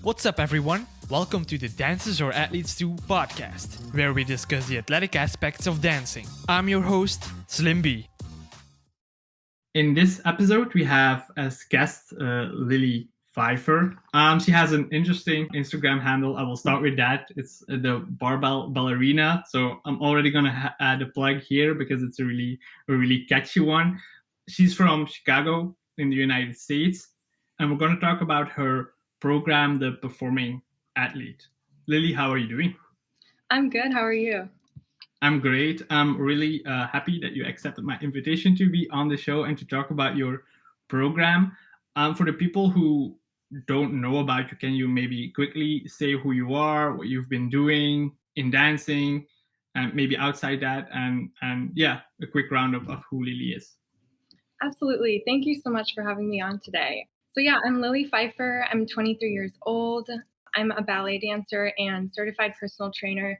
What's up, everyone? Welcome to the Dancers or Athletes Do podcast, where we discuss the athletic aspects of dancing. I'm your host, Slim B. In this episode, we have as guest Lili Pfeifer. She has an interesting Instagram handle. I will start with that. It's the barbell ballerina. So I'm already going to add a plug here because it's a really catchy one. She's from Chicago in the United States. And we're going to talk about her program, The Performing Athlete. Lili, how are you doing? I'm good. How are you? I'm great. I'm really happy that you accepted my invitation to be on the show and to talk about your program. For the people who don't know about you, can you maybe quickly say who you are, what you've been doing in dancing, and maybe outside that, and yeah, a quick roundup of who Lili is. Absolutely. Thank you so much for having me on today. So yeah, I'm Lili Pfeifer. I'm 23 years old. I'm a ballet dancer and certified personal trainer,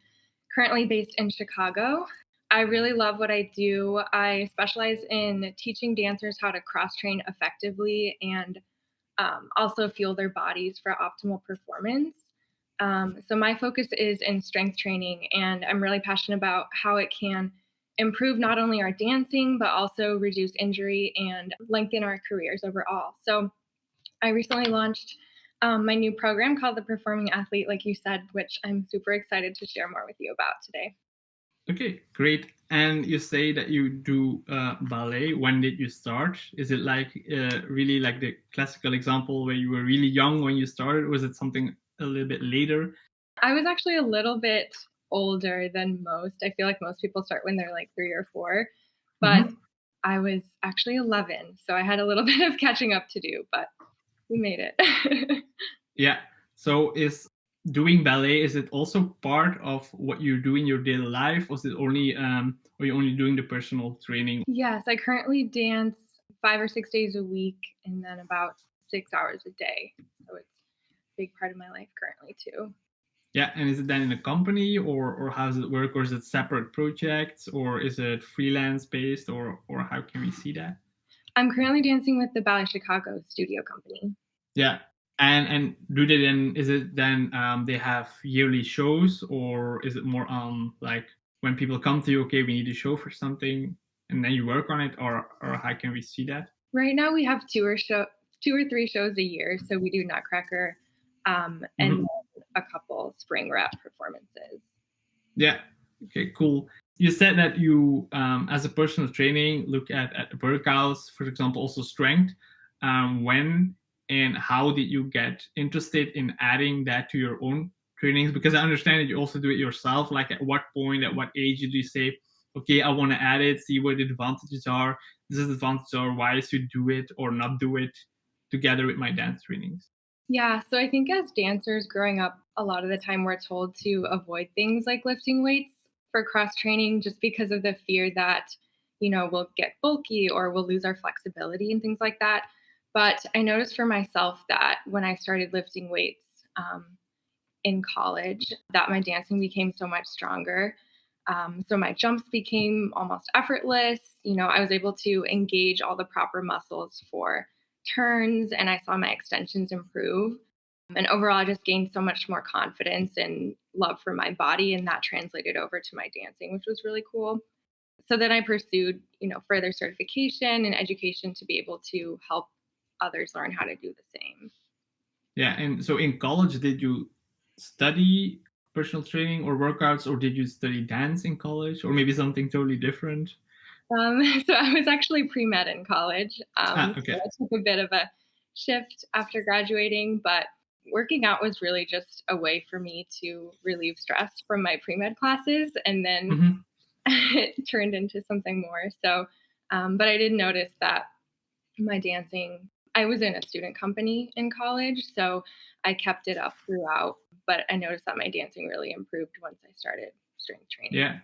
currently based in Chicago. I really love what I do. I specialize in teaching dancers how to cross-train effectively and also fuel their bodies for optimal performance. So my focus is in strength training, and I'm really passionate about how it can improve not only our dancing, but also reduce injury and lengthen our careers overall. So I recently launched my new program called The Performing Athlete, like you said, which I'm super excited to share more with you about today. Okay, great. And you say that you do ballet. When did you start? Is it like really like the classical example where you were really young when you started? Or was it something a little bit later? I was actually a little bit older than most. I feel like most people start when they're like 3 or 4, but I was actually 11. So I had a little bit of catching up to do, but we made it. Yeah. So is doing ballet, is it also part of what you do in your daily life? Or is it only, are you only doing the personal training? Yes, I currently dance 5 or 6 days a week and then about 6 hours a day. So it's a big part of my life currently too. Yeah, and is it then in a company or how does it work? Or is it separate projects or is it freelance based or how can we see that? I'm currently dancing with the Ballet Chicago studio company. Yeah. And do they then, is it then they have yearly shows or is it more like when people come to you, okay, we need a show for something and then you work on it or how can we see that? Right now we have 2 or 3 shows a year. So we do Nutcracker and a couple spring rep performances. Yeah. Okay, cool. You said that you, as a personal training, look at workouts, for example, also strength. When and how did you get interested in adding that to your own trainings? Because I understand that you also do it yourself. Like at what point, at what age did you say, okay, I want to add it, see what the advantages are, disadvantages are, why I should do it or not do it together with my dance trainings? Yeah, so I think as dancers growing up, a lot of the time we're told to avoid things like lifting weights for cross training just because of the fear that, we'll get bulky or we'll lose our flexibility and things like that. But I noticed for myself that when I started lifting weights in college, that my dancing became so much stronger. So my jumps became almost effortless. I was able to engage all the proper muscles for turns and I saw my extensions improve. And overall, I just gained so much more confidence and love for my body. And that translated over to my dancing, which was really cool. So then I pursued, further certification and education to be able to help others learn how to do the same. Yeah. And so in college, did you study personal training or workouts, or did you study dance in college, or maybe something totally different? So I was actually pre-med in college. Okay. So I took a bit of a shift after graduating, but working out was really just a way for me to relieve stress from my pre-med classes, and then it turned into something more. So, but I did notice that my dancing, I was in a student company in college, so I kept it up throughout, but I noticed that my dancing really improved once I started strength training. Yeah.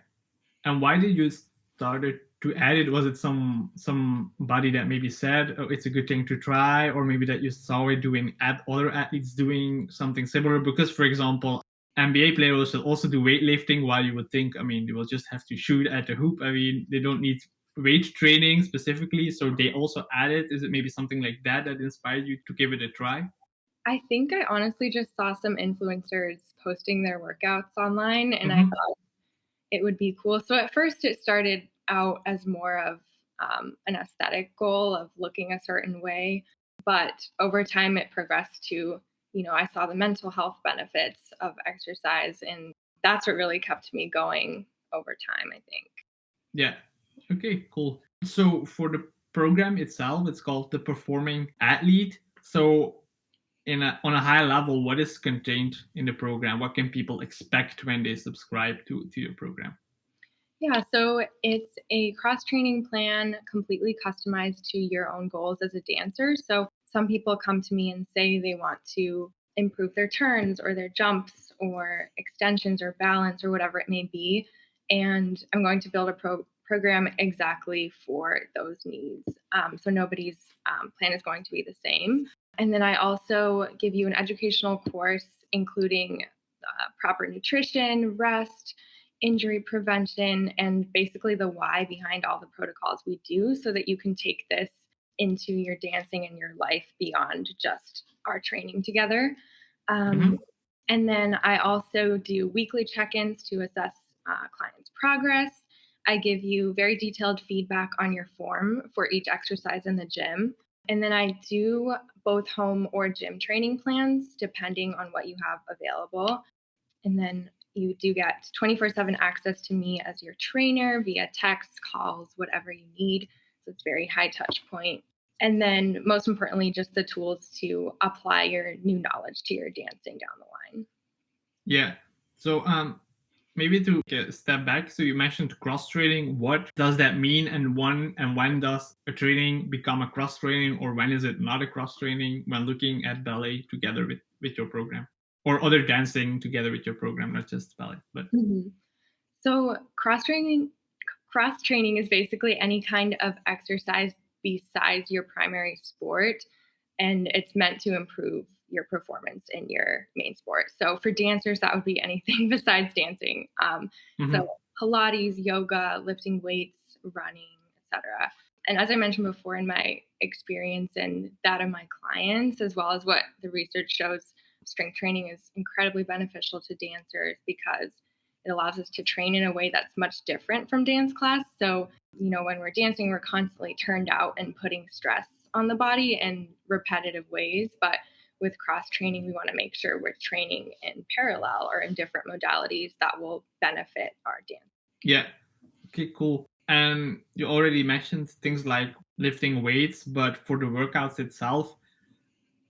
And why did you started to add it? Was it somebody that maybe said, oh, it's a good thing to try, or maybe that you saw it doing other athletes doing something similar? Because, for example, NBA players will also do weightlifting, while you would think, I mean, they will just have to shoot at the hoop. I mean, they don't need weight training specifically, so they also add it. Is it maybe something like that that inspired you to give it a try? I think I honestly just saw some influencers posting their workouts online, and I Mm-hmm. thought it would be cool. So at first, it started out as more of an aesthetic goal of looking a certain way. But over time, it progressed to, I saw the mental health benefits of exercise. And that's what really kept me going over time, I think. Yeah. Okay, cool. So for the program itself, it's called the Performing Athlete. So on a high level, what is contained in the program? What can people expect when they subscribe to your program? Yeah, so it's a cross training plan completely customized to your own goals as a dancer. So some people come to me and say they want to improve their turns or their jumps or extensions or balance or whatever it may be. And I'm going to build a program exactly for those needs. So nobody's plan is going to be the same. And then I also give you an educational course, including proper nutrition, rest, injury prevention, and basically the why behind all the protocols we do so that you can take this into your dancing and your life beyond just our training together. Mm-hmm. Um, and then I also do weekly check ins to assess clients' progress. I give you very detailed feedback on your form for each exercise in the gym. And then I do both home or gym training plans depending on what you have available. And then you do get 24/7 access to me as your trainer via text, calls, whatever you need. So it's very high touch point. And then most importantly, just the tools to apply your new knowledge to your dancing down the line. Yeah. So maybe to take a step back. So you mentioned cross training. What does that mean, and when does a training become a cross training, or when is it not a cross training? When looking at ballet together with your program, or other dancing together with your program, not just ballet, but. Mhm. So cross training is basically any kind of exercise besides your primary sport, and it's meant to improve your performance in your main sport. So for dancers, that would be anything besides dancing. So Mhm. Pilates, yoga, lifting weights, running, etc. And as I mentioned before, in my experience and that of my clients, as well as what the research shows, strength training is incredibly beneficial to dancers because it allows us to train in a way that's much different from dance class. So, when we're dancing, we're constantly turned out and putting stress on the body in repetitive ways. But with cross training, we want to make sure we're training in parallel or in different modalities that will benefit our dance. Yeah. Okay, cool. And you already mentioned things like lifting weights, but for the workouts itself,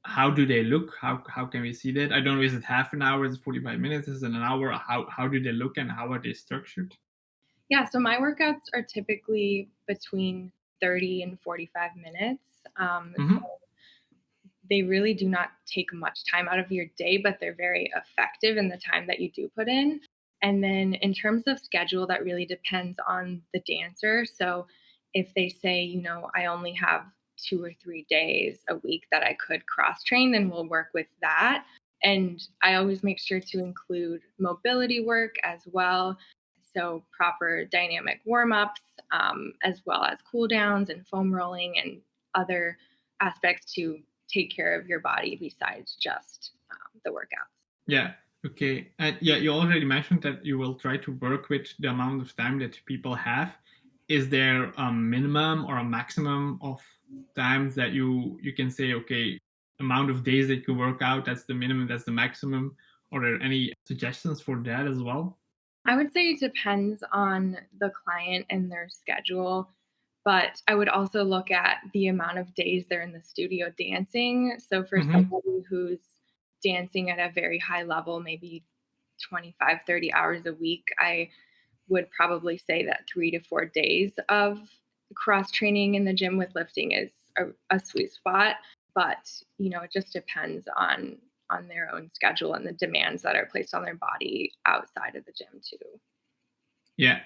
how do they look? How can we see that? I don't know, is it half an hour, is it 45 minutes, is it an hour? How do they look and how are they structured? Yeah, so my workouts are typically between 30 and 45 minutes. So Mm-hmm. they really do not take much time out of your day, but they're very effective in the time that you do put in. And then in terms of schedule, that really depends on the dancer. So if they say, I only have 2 or 3 days a week that I could cross train, then we'll work with that. And I always make sure to include mobility work as well. So proper dynamic warm ups, as well as cool downs and foam rolling and other aspects to take care of your body besides just the workouts. Yeah. Okay. And yeah, you already mentioned that you will try to work with the amount of time that people have. Is there a minimum or a maximum of times that you can say, okay, amount of days that you work out, that's the minimum, that's the maximum? Are there any suggestions for that as well? I would say it depends on the client and their schedule, but I would also look at the amount of days they're in the studio dancing. So for Mm-hmm. somebody who's dancing at a very high level, maybe 25, 30 hours a week, I would probably say that 3 to 4 days of cross training in the gym with lifting is a sweet spot. But it just depends on their own schedule and the demands that are placed on their body outside of the gym too. Yeah.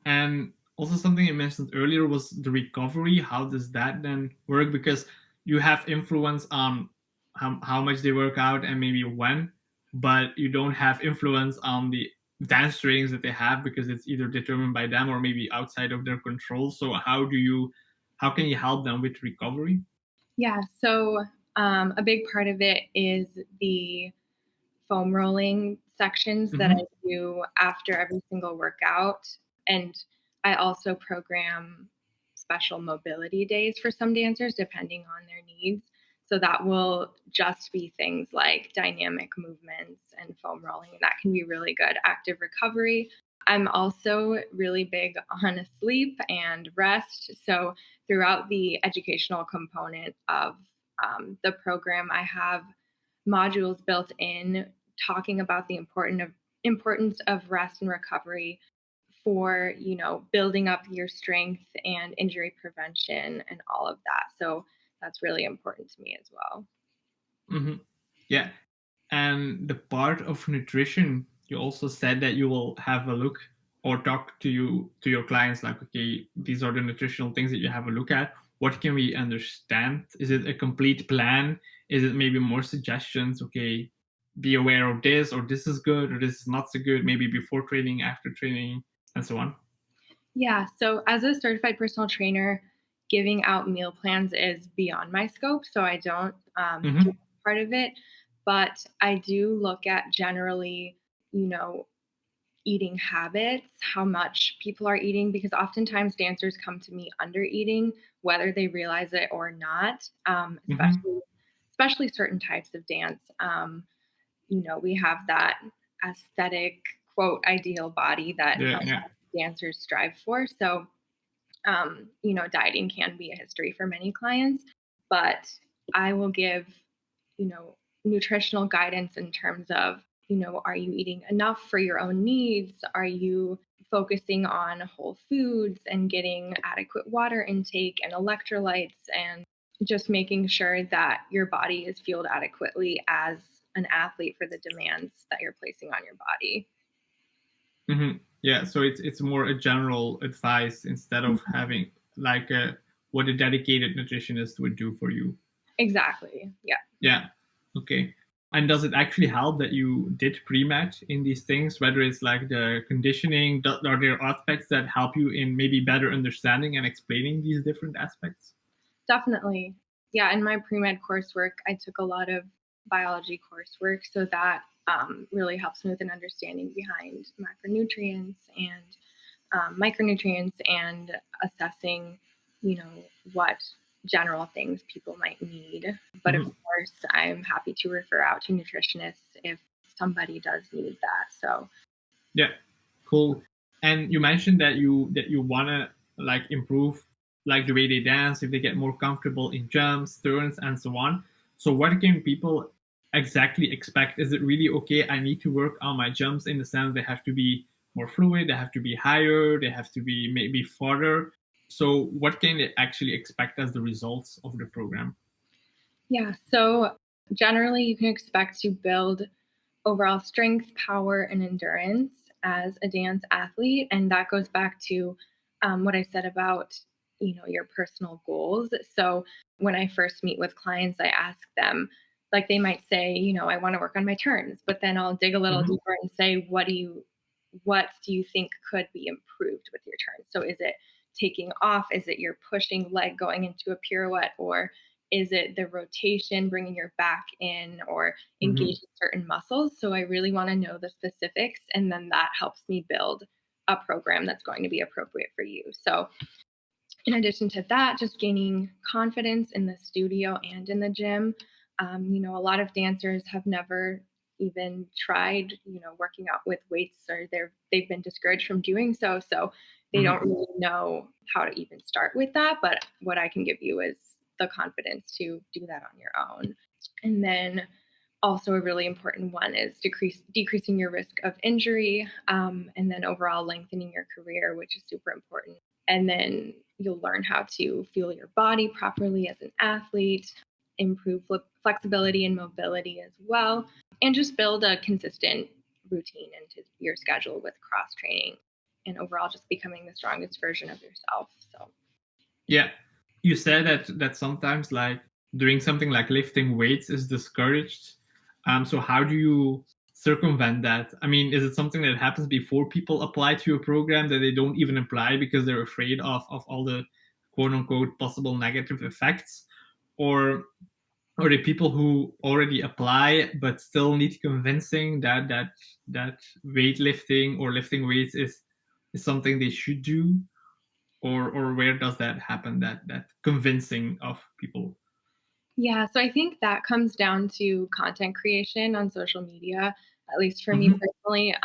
And also something you mentioned earlier was the recovery. How does that then work? Because you have influence on how much they work out and maybe when, but you don't have influence on the dance trainings that they have because it's either determined by them or maybe outside of their control. So how can you help them with recovery? Yeah. So A big part of it is the foam rolling sections that I do after every single workout. And I also program special mobility days for some dancers depending on their needs. So that will just be things like dynamic movements and foam rolling. And that can be really good active recovery. I'm also really big on sleep and rest. So throughout the educational component of the program, I have modules built in talking about the importance of rest and recovery for, building up your strength and injury prevention and all of that. So that's really important to me as well. Yeah. And the part of nutrition, you also said that you will have a look or talk to your clients like, okay, these are the nutritional things that you have a look at. What can we understand? Is it a complete plan? Is it maybe more suggestions? Okay, be aware of this, or this is good, or this is not so good, maybe before training, after training, and so on. Yeah. So as a certified personal trainer, giving out meal plans is beyond my scope. So I don't do part of it, but I do look at generally, eating habits, how much people are eating, because oftentimes dancers come to me under eating, whether they realize it or not, especially certain types of dance. We have that aesthetic, quote, ideal body that dancers strive for. So, dieting can be a history for many clients, but I will give, nutritional guidance in terms of, are you eating enough for your own needs? Are you focusing on whole foods and getting adequate water intake and electrolytes, and just making sure that your body is fueled adequately as an athlete for the demands that you're placing on your body. Yeah, so it's more a general advice instead of having like what a dedicated nutritionist would do for you. Exactly. Yeah. Yeah. Okay. And does it actually help that you did pre-med in these things, whether it's like the conditioning, are there aspects that help you in maybe better understanding and explaining these different aspects? Definitely. Yeah, in my pre-med coursework, I took a lot of biology coursework, so that really helps me with an understanding behind macronutrients and micronutrients and assessing, what general things people might need. But of course, I'm happy to refer out to nutritionists if somebody does need that. So yeah, cool. And you mentioned that you wanna like improve like the way they dance, if they get more comfortable in jumps, turns, and so on. So what can people exactly expect? Is it really okay? I need to work on my jumps in the sense they have to be more fluid, they have to be higher, they have to be maybe farther. So what can they actually expect as the results of the program? yeah, so generally you can expect to build overall strength, power, and endurance as a dance athlete. And that goes back to what I said about, your personal goals. So when I first meet with clients, I ask them, like they might say, I want to work on my turns, but then I'll dig a little deeper and say, what do you think could be improved with your turns? So is it taking off? Is it your pushing leg going into a pirouette? Or is it the rotation, bringing your back in, or engaging certain muscles? So I really want to know the specifics, and then that helps me build a program that's going to be appropriate for you. So in addition to that, just gaining confidence in the studio and in the gym. A lot of dancers have never even tried, working out with weights, or they've been discouraged from doing so. So they don't really know how to even start with that. But what I can give you is the confidence to do that on your own. And then also a really important one is decreasing your risk of injury, and then overall lengthening your career, which is super important. And then you'll learn how to fuel your body properly as an athlete, improve flexibility and mobility as well, and just build a consistent routine into your schedule with cross training, and overall just becoming the strongest version of yourself. So yeah, you said that sometimes like doing something like lifting weights is discouraged. So how do you circumvent that? I mean, is it something that happens before people apply to your program, that they don't even apply because they're afraid of all the quote unquote possible negative effects? Or or the people who already apply but still need convincing that weightlifting or lifting weights is something they should do, or where does that happen, that convincing of people? Yeah, so I think that comes down to content creation on social media, at least for me Mm-hmm. personally.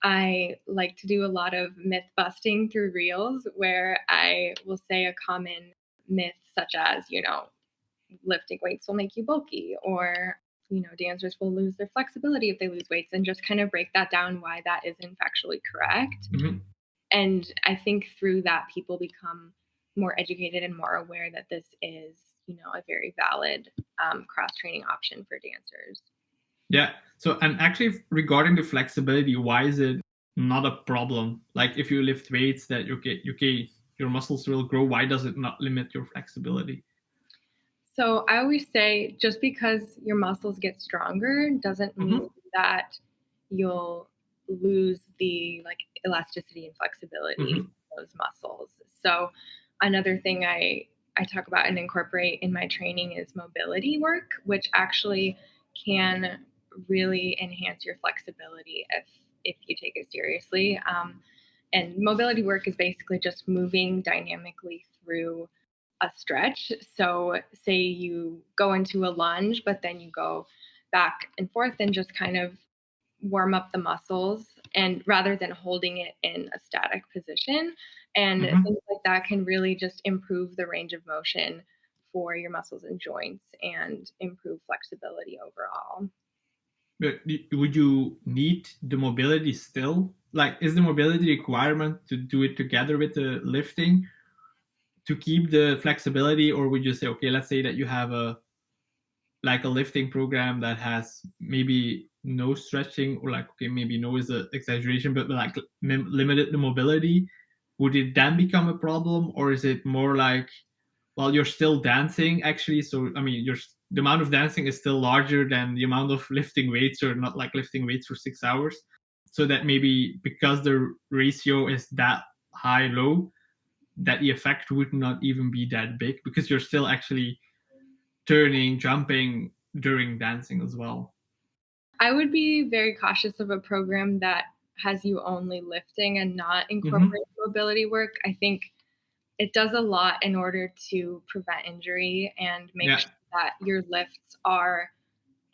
I like to do a lot of myth busting through reels where I will say a common myth, such as, lifting weights will make you bulky, or, dancers will lose their flexibility if they lose weights, and just kind of break that down why that isn't factually correct. Mm-hmm. And I think through that, people become more educated and more aware that this is, a very valid cross training option for dancers. Yeah. So, and actually, regarding the flexibility, why is it not a problem? Like, if you lift weights, that your muscles will grow. Why does it not limit your flexibility? So I always say just because your muscles get stronger doesn't Mm-hmm. mean that you'll lose the elasticity and flexibility Mm-hmm. in those muscles. So another thing I talk about and incorporate in my training is mobility work, which actually can really enhance your flexibility if you take it seriously. And mobility work is basically just moving dynamically through a stretch. So, say you go into a lunge, but then you go back and forth and just kind of warm up the muscles, and rather than holding it in a static position. And Mm-hmm. things like that can really just improve the range of motion for your muscles and joints and improve flexibility overall. But would you need the mobility still? Like, is the mobility requirement to do it together with the lifting to keep the flexibility, or would you say, okay, let's say that you have a lifting program that has maybe no stretching, or like, okay, maybe no is an exaggeration, but like limited the mobility, would it then become a problem? Or is it more like, well, you're still dancing actually, so I mean, the amount of dancing is still larger than the amount of lifting weights, or not like lifting weights for 6 hours, so that maybe because the ratio is that high low, that the effect would not even be that big, because you're still actually turning, jumping during dancing as well. I would be very cautious of a program that has you only lifting and not Mm-hmm. incorporate mobility work. I think it does a lot in order to prevent injury and make Yeah. sure that your lifts are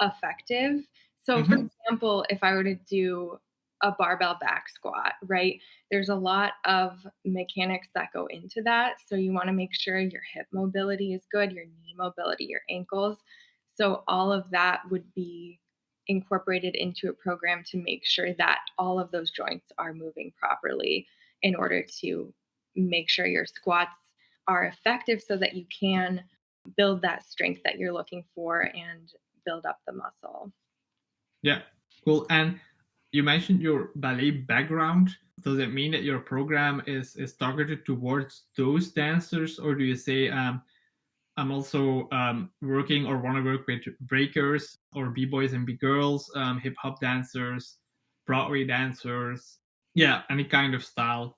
effective. So, for Mm-hmm. example, if I were to do a barbell back squat, right, there's a lot of mechanics that go into that. So, you want to make sure your hip mobility is good, your knee mobility, your ankles. So, all of that would be incorporated into a program to make sure that all of those joints are moving properly in order to make sure your squats are effective so that you can build that strength that you're looking for and build up the muscle. Yeah. Cool. And you mentioned your ballet background. Does it mean that your program is targeted towards those dancers, or do you say, I'm also working or want to work with breakers or b-boys and b-girls, hip hop dancers, Broadway dancers, yeah, any kind of style?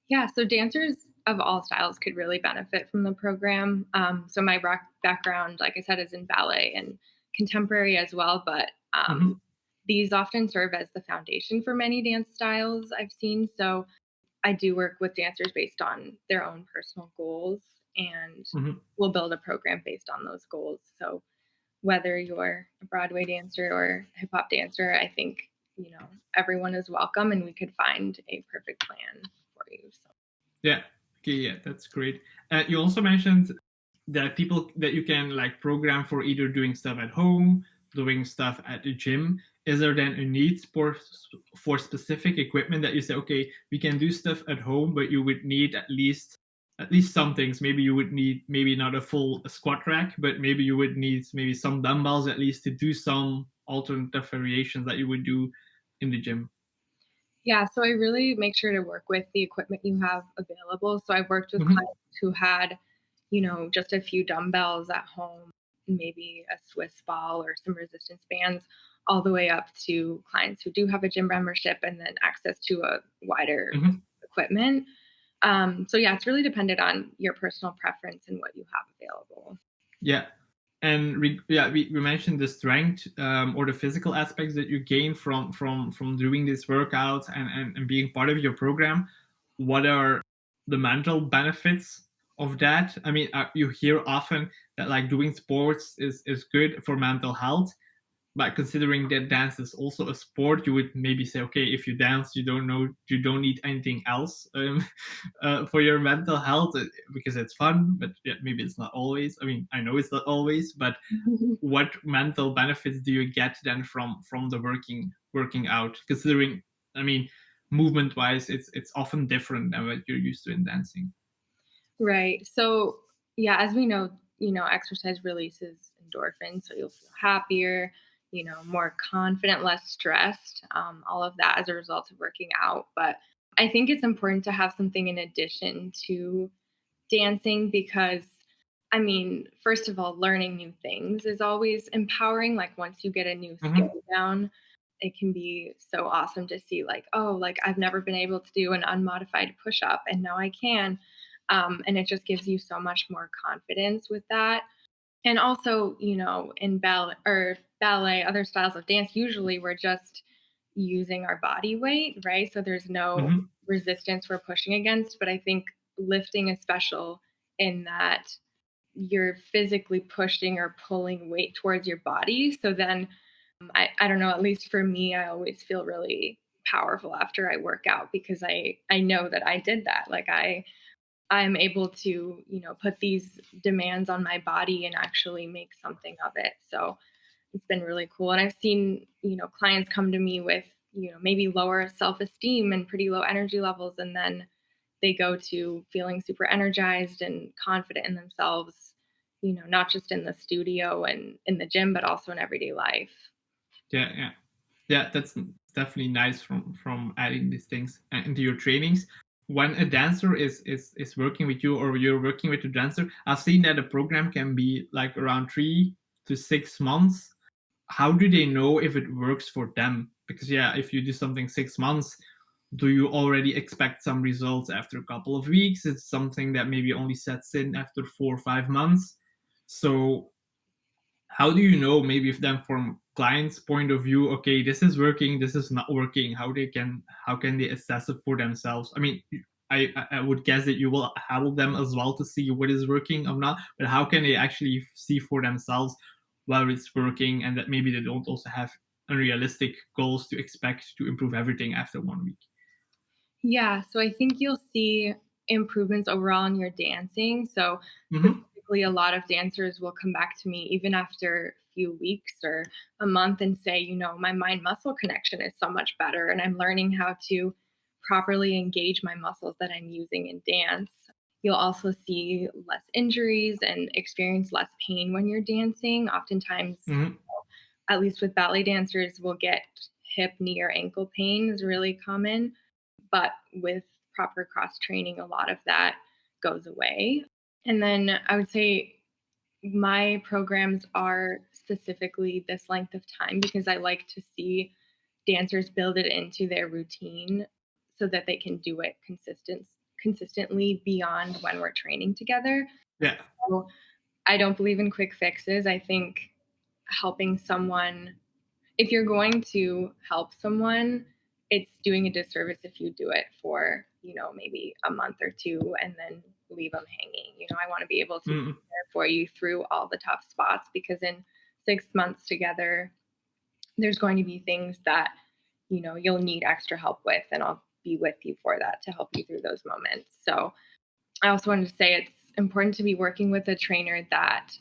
Yeah, so dancers of all styles could really benefit from the program. So my background, like I said, is in ballet and contemporary as well, but Mm-hmm. these often serve as the foundation for many dance styles I've seen. So I do work with dancers based on their own personal goals, and Mm-hmm. we'll build a program based on those goals. So whether you're a Broadway dancer or hip hop dancer, I think, everyone is welcome and we could find a perfect plan for you. So Yeah. Okay. Yeah, that's great. You also mentioned that people that you can like program for either doing stuff at home, doing stuff at the gym. Is there then a need for specific equipment that you say, okay, we can do stuff at home, but you would need at least some things. Maybe you would need maybe not a full squat rack, but maybe you would need maybe some dumbbells at least to do some alternative variations that you would do in the gym. yeah, so I really make sure to work with the equipment you have available. So I've worked with Mm-hmm. clients who had, just a few dumbbells at home, maybe a Swiss ball or some resistance bands, all the way up to clients who do have a gym membership and then access to a wider Mm-hmm. equipment. So yeah, it's really dependent on your personal preference and what you have available. Yeah. And we mentioned the strength or the physical aspects that you gain from doing these workouts and being part of your program. What are the mental benefits of that? I mean, you hear often that like doing sports is good for mental health, but considering that dance is also a sport, you would maybe say, okay, if you dance, you don't need anything else for your mental health because it's fun. But yeah, maybe it's not always. I mean, I know it's not always, but what mental benefits do you get then from the working out? Considering, I mean, movement wise, it's often different than what you're used to in dancing. Right. So, yeah, as we know, exercise releases endorphins, so you'll feel happier, more confident, less stressed, all of that as a result of working out. But I think it's important to have something in addition to dancing because, I mean, first of all, learning new things is always empowering. Like, once you get a new skill Mm-hmm. down, it can be so awesome to see, like, oh, like I've never been able to do an unmodified push up and now I can. And it just gives you so much more confidence with that. And also, in ballet, other styles of dance, usually we're just using our body weight, right? So there's no Mm-hmm. resistance we're pushing against. But I think lifting is special in that you're physically pushing or pulling weight towards your body. So then I don't know, at least for me, I always feel really powerful after I work out because I know that I did that. Like I'm able to, put these demands on my body and actually make something of it. So it's been really cool. And I've seen, clients come to me with, maybe lower self-esteem and pretty low energy levels. And then they go to feeling super energized and confident in themselves, not just in the studio and in the gym, but also in everyday life. Yeah, that's definitely nice from adding these things into your trainings. When a dancer is working with you or you're working with a dancer, I've seen that a program can be like around 3 to 6 months. How do they know if it works for them? Because yeah, if you do something 6 months, do you already expect some results after a couple of weeks? It's something that maybe only sets in after 4 or 5 months. So how do you know, maybe if then from clients point of view, okay, this is working, this is not working, how can they assess it for themselves? I mean, I would guess that you will help them as well to see what is working or not, but how can they actually see for themselves whether it's working and that maybe they don't also have unrealistic goals to expect to improve everything after 1 week? Yeah, so I think you'll see improvements overall in your dancing. So Mm-hmm. specifically, a lot of dancers will come back to me even after a few weeks or a month and say, my mind muscle connection is so much better, and I'm learning how to properly engage my muscles that I'm using in dance. You'll also see less injuries and experience less pain when you're dancing. Oftentimes, Mm-hmm. at least with ballet dancers, we'll get hip, knee, or ankle pain is really common. But with proper cross training, a lot of that goes away. And then I would say my programs are specifically this length of time because I like to see dancers build it into their routine so that they can do it consistently beyond when we're training together. Yeah. So I don't believe in quick fixes. I think helping someone, if you're going to help someone, it's doing a disservice if you do it for, maybe a month or two and then leave them hanging. I want to be able to be Mm-hmm. there for you through all the tough spots because in 6 months together, there's going to be things that, you'll need extra help with, and I'll be with you for that to help you through those moments. So I also wanted to say it's important to be working with a trainer that,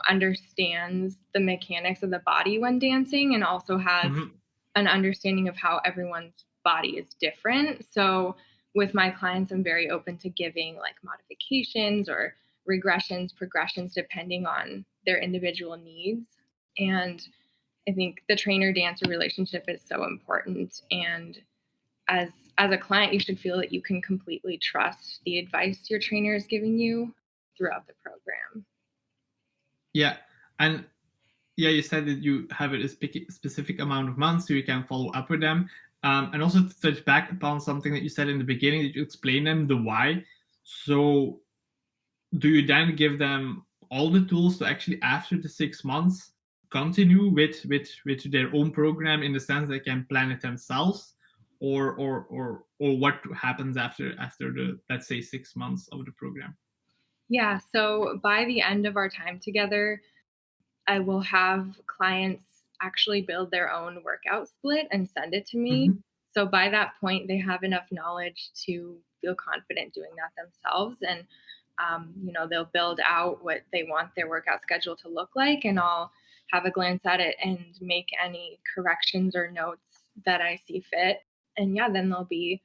understands the mechanics of the body when dancing and also has Mm-hmm. an understanding of how everyone's body is different. So with my clients, I'm very open to giving like modifications or regressions, progressions, depending on their individual needs. And I think the trainer dancer relationship is so important. And as as a client, you should feel that you can completely trust the advice your trainer is giving you throughout the program. Yeah. And yeah, you said that you have a specific amount of months so you can follow up with them. And also to touch back upon something that you said in the beginning, that you explain them the why. So do you then give them all the tools to actually, after the 6 months, continue with their own program, in the sense they can plan it themselves, or what happens after the, let's say, 6 months of the program? Yeah, so by the end of our time together, I will have clients actually build their own workout split and send it to me. Hmm. So by that point, they have enough knowledge to feel confident doing that themselves. And, they'll build out what they want their workout schedule to look like. And I'll have a glance at it and make any corrections or notes that I see fit. And yeah, then they'll be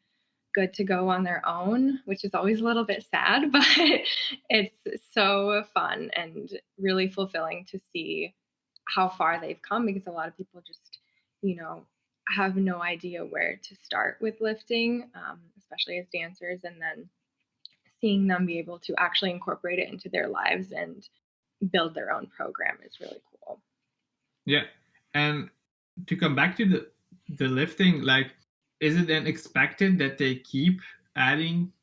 good to go on their own, which is always a little bit sad, but it's so fun and really fulfilling to see how far they've come, because a lot of people just, you know, have no idea where to start with lifting, especially as dancers, and then seeing them be able to actually incorporate it into their lives and build their own program is really cool. Yeah. And to come back to the lifting, like, is it then expected that they keep adding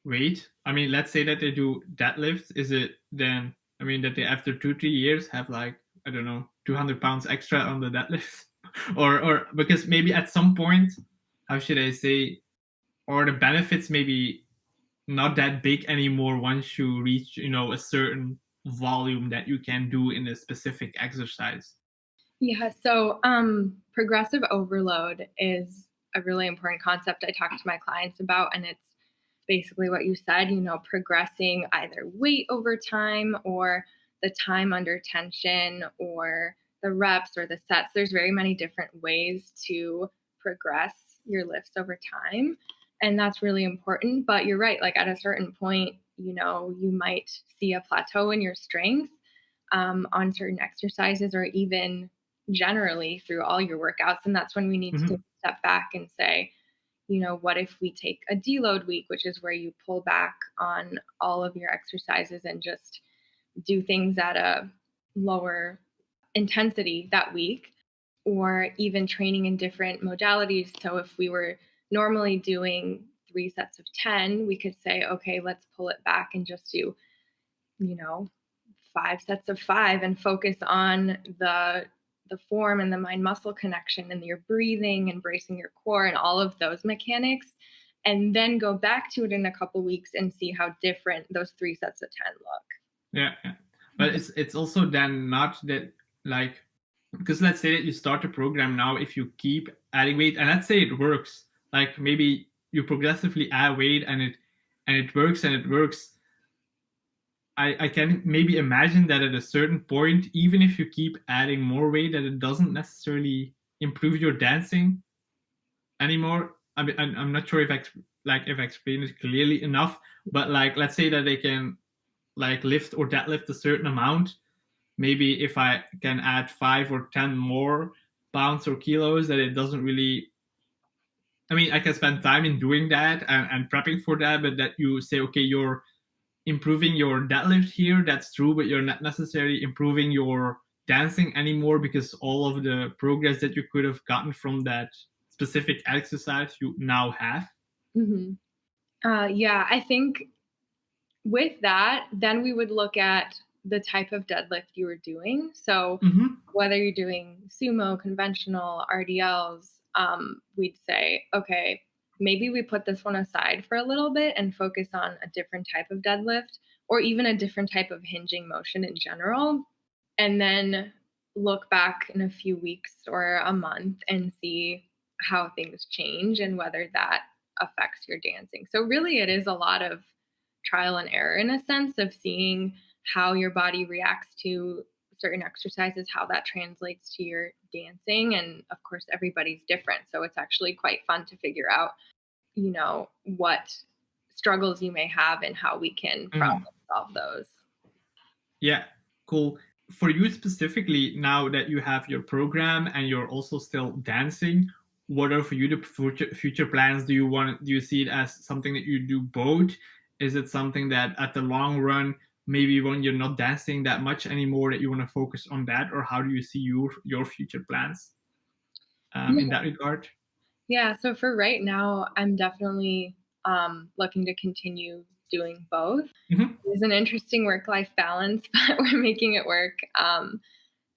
weight? I mean, let's say that they do deadlifts. Is it then, I mean, that they, after 2-3 years, have, like, I don't know, 200 pounds extra on the deadlift? Or because maybe at some point, how should I say, or the benefits maybe not that big anymore once you reach, a certain volume that you can do in a specific exercise. Yeah, so progressive overload is a really important concept I talk to my clients about, and it's basically what you said, progressing either weight over time or the time under tension or the reps or the sets. There's very many different ways to progress your lifts over time, and that's really important. But you're right, like at a certain point, you might see a plateau in your strength on certain exercises, or even generally through all your workouts. And that's when we need to take a step back and say, what if we take a deload week, which is where you pull back on all of your exercises and just do things at a lower intensity that week, or even training in different modalities. So if we were normally doing 3 sets of 10, we could say, okay, let's pull it back and just do, 5 sets of 5 and focus on the form and the mind muscle connection and your breathing and bracing your core and all of those mechanics, and then go back to it in a couple weeks and see how different those 3 sets of 10 look. Yeah. But it's also then not that, like, because let's say that you start a program now, if you keep adding weight, and let's say it works, like maybe you progressively add weight and it works and it works. I can maybe imagine that at a certain point, even if you keep adding more weight, that it doesn't necessarily improve your dancing anymore. I mean, I'm not sure if if I explained it clearly enough, but like, let's say that they can, like, lift or deadlift a certain amount. Maybe if I can add 5 or 10 more pounds or kilos, that it doesn't really. I mean, I can spend time in doing that and prepping for that, but that you say, okay, you're improving your deadlift here, that's true, but you're not necessarily improving your dancing anymore, because all of the progress that you could have gotten from that specific exercise you now have. Mm-hmm. Yeah, I think with that, then we would look at the type of deadlift you were doing. So whether you're doing sumo, conventional, RDLs, we'd say, okay, maybe we put this one aside for a little bit and focus on a different type of deadlift, or even a different type of hinging motion in general. And then look back in a few weeks or a month and see how things change and whether that affects your dancing. So really it is a lot of trial and error, in a sense, of seeing how your body reacts to certain exercises, how that translates to your dancing. And of course, everybody's different. So it's actually quite fun to figure out, what struggles you may have and how we can problem solve those. Yeah, cool. For you specifically, now that you have your program and you're also still dancing, what are for you the future plans? Do you see it as something that you do both? Is it something that at the long run, maybe when you're not dancing that much anymore, that you want to focus on that? Or how do you see your future plans in that regard? Yeah, so for right now, I'm definitely looking to continue doing both. Mhm. It's an interesting work-life balance, but we're making it work.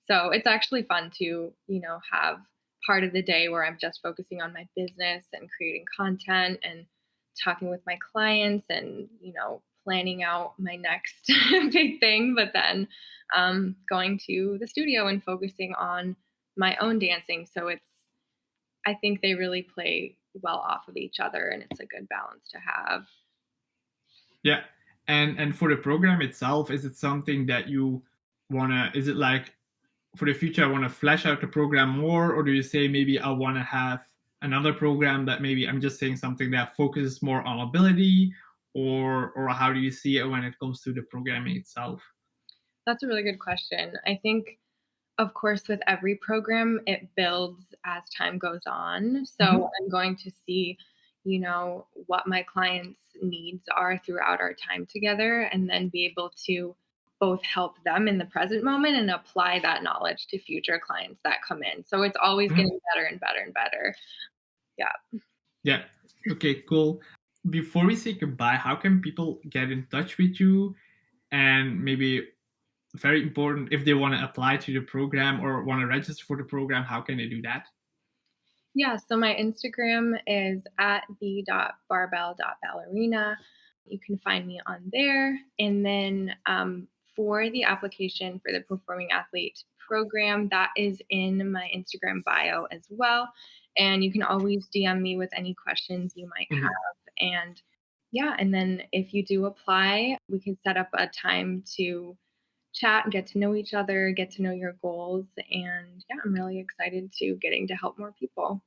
So it's actually fun to, have part of the day where I'm just focusing on my business and creating content and talking with my clients and, planning out my next big thing, but then going to the studio and focusing on my own dancing. So I think they really play well off of each other, and it's a good balance to have. Yeah. And for the program itself, is it something that you wanna, is it like for the future I wanna flesh out the program more, or do you say maybe I wanna have another program that maybe I'm just saying something that focuses more on ability, or how do you see it when it comes to the programming itself? That's a really good question. I think, of course, with every program, it builds as time goes on. So Mhm. I'm going to see, what my clients' needs are throughout our time together, and then be able to both help them in the present moment and apply that knowledge to future clients that come in. So it's always Mhm. getting better and better and better. Yeah. Yeah. Okay, cool. Before we say goodbye, how can people get in touch with you? And maybe very important, if they want to apply to the program or want to register for the program, how can they do that? Yeah, so my Instagram is at the.barbell.ballerina. You can find me on there. And then for the application for the Performing Athlete program, that is in my Instagram bio as well. And you can always DM me with any questions you might Mhm. have. And yeah, and then if you do apply, we can set up a time to chat and get to know each other, get to know your goals. And yeah, I'm really excited to getting to help more people.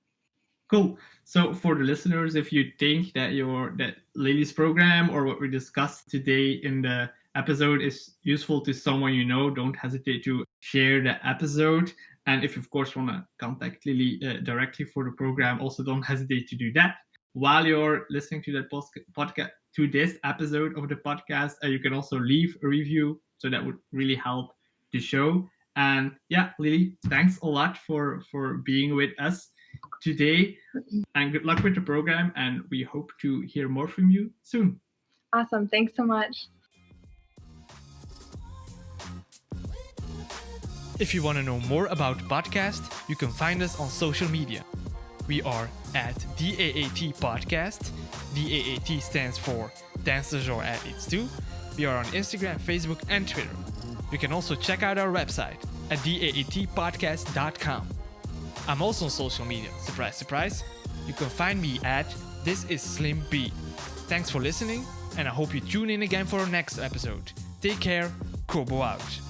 Cool. So for the listeners, if you think that that Lili's program or what we discussed today in the episode is useful to someone you know, don't hesitate to share the episode. And if you, of course, want to contact Lili directly for the program, also don't hesitate to do that. While you're listening to that podcast, to this episode of the podcast, you can also leave a review. So that would really help the show. And yeah, Lili, thanks a lot for being with us today, and good luck with the program, and we hope to hear more from you soon. Awesome. Thanks so much. If you want to know more about podcast, you can find us on social media. We are at DAAT Podcast. DAAT stands for Dancers or Athletes Too. We are on Instagram, Facebook, and Twitter. You can also check out our website at daatpodcast.com. I'm also on social media. Surprise, surprise. You can find me at This Is Slim B. Thanks for listening, and I hope you tune in again for our next episode. Take care. Kobo out.